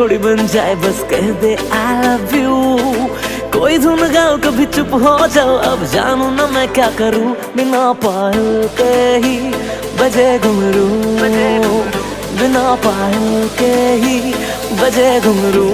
थोड़ी बन जाए बस कह दे आई लव यू। कोई धुन गाओ कभी चुप हो जाओ, अब जानू ना मैं क्या करूं। बिना पायल के ही बजे घुंघरू, बिना पायल के ही बजे घुंघरू।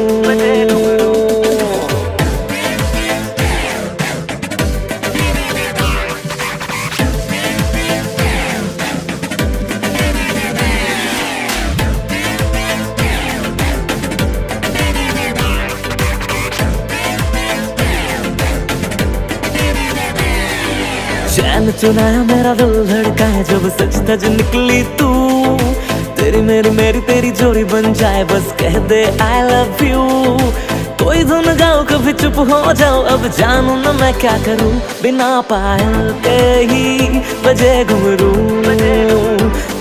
चैन चुनाया मेरा दिल धड़का है जब सच धज निकली तू। तेरी मेरी मेरी तेरी जोड़ी बन जाए बस कह दे आई लव यू। कोई धुन गाओ कभी चुप हो जाओ, अब जानू ना मैं क्या करूं। बिना पायल के ही बजे घुंघरू,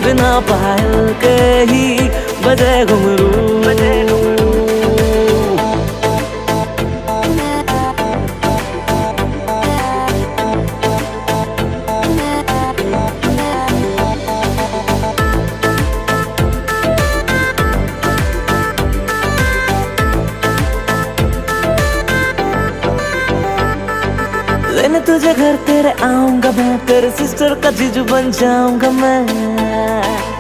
बिना पायल के ही बजे घुंघरू। लेने तुझे घर तेरे आऊंगा मैं, तेरे सिस्टर का जीजू बन जाऊंगा मैं।